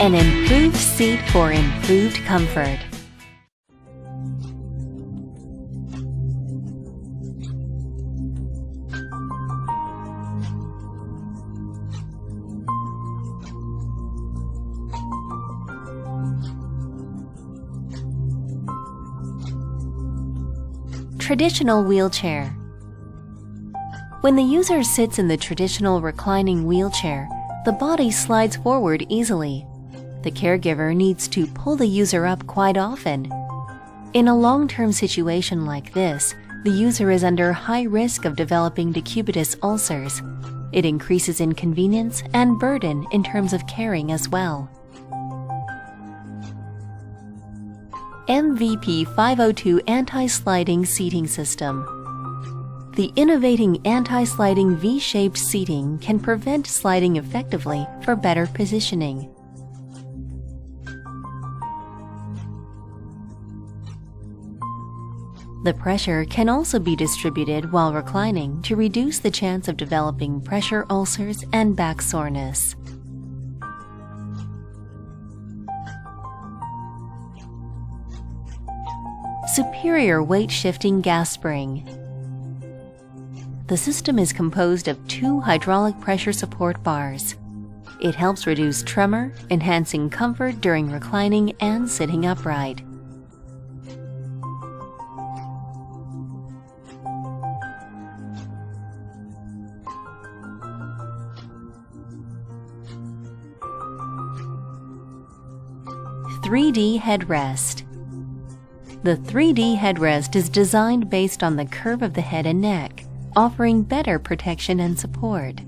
An improved seat for improved comfort. Traditional wheelchair. When the user sits in the traditional reclining wheelchair, the body slides forward easily. The caregiver needs to pull the user up quite often. In a long-term situation like this, the user is under high risk of developing decubitus ulcers. It increases inconvenience and burden in terms of caring as well. MVP 502 Anti-Sliding Seating System. The innovating anti-sliding V-shaped seating can prevent sliding effectively for better positioning. The pressure can also be distributed while reclining to reduce the chance of developing pressure ulcers and back soreness. Superior weight shifting gas spring. The system is composed of 2 hydraulic pressure support bars. It helps reduce tremor, enhancing comfort during reclining and sitting upright. (3D) headrest. The 3D headrest is designed based on the curve of the head and neck, offering better protection and support.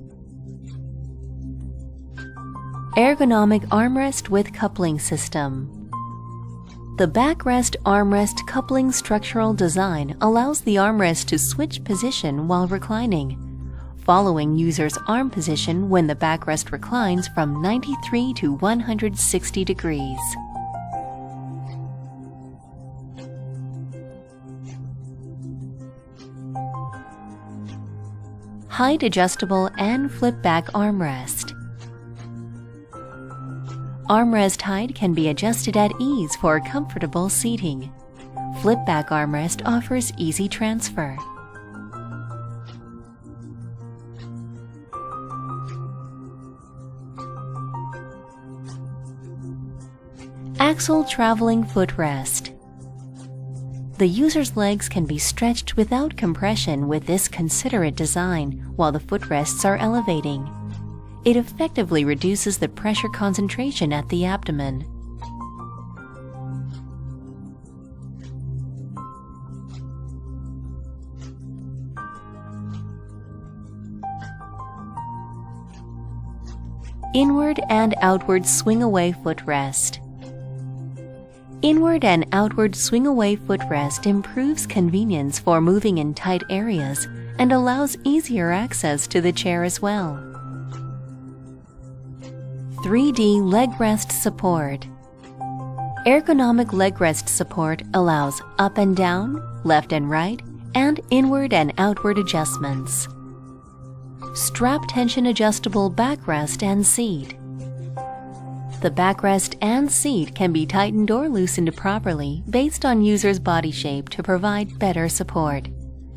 Ergonomic armrest with coupling system. The backrest armrest coupling structural design allows the armrest to switch position while reclining, following user's arm position when the backrest reclines from 93 to 160 degrees. Height adjustable and flip back armrest. Armrest height can be adjusted at ease for comfortable seating. Flip back armrest offers easy transfer. Axle traveling footrest. The user's legs can be stretched without compression with this considerate design while the footrests are elevating. It effectively reduces the pressure concentration at the abdomen. Inward and outward swing-away footrest. Inward and outward swing-away footrest improves convenience for moving in tight areas and allows easier access to the chair as well. 3D leg rest support. Ergonomic leg rest support allows up and down, left and right, and inward and outward adjustments. Strap tension adjustable backrest and seat. The backrest and seat can be tightened or loosened properly based on user's body shape to provide better support,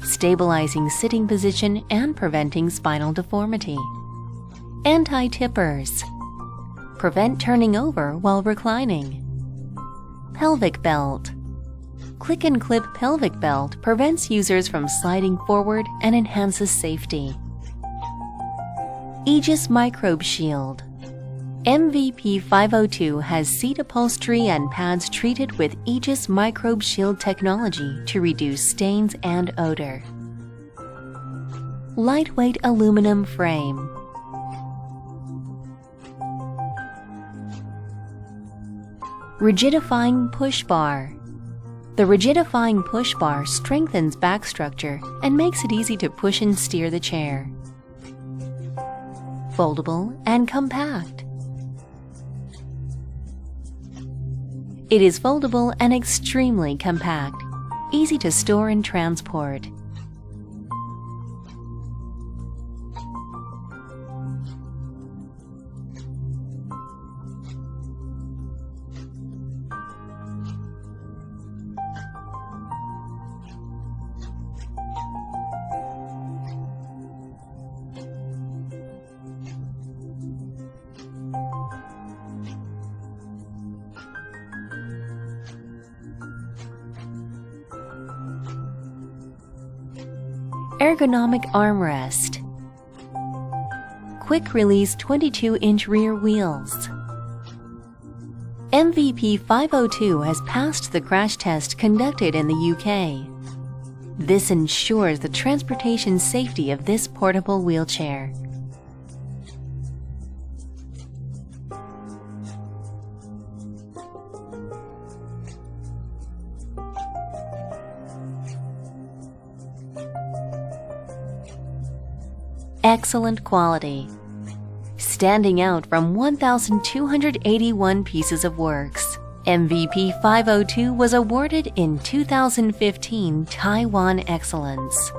stabilizing sitting position and preventing spinal deformity. Anti-tippers. Prevent turning over while reclining. Pelvic belt. Click and clip pelvic belt prevents users from sliding forward and enhances safety. Aegis microbe shield. MVP 502 has seat upholstery and pads treated with Aegis microbe shield technology to reduce stains and odor. Lightweight aluminum frame. Rigidifying push bar. The rigidifying push bar strengthens back structure and makes it easy to push and steer the chair. Foldable and compact. It is foldable and extremely compact, easy to store and transport. Ergonomic armrest. Quick release 22-inch rear wheels. MVP 502 has passed the crash test conducted in the UK. This ensures the transportation safety of this portable wheelchair. Excellent quality. Standing out from 1,281 pieces of works, MVP 502 was awarded in 2015 Taiwan Excellence.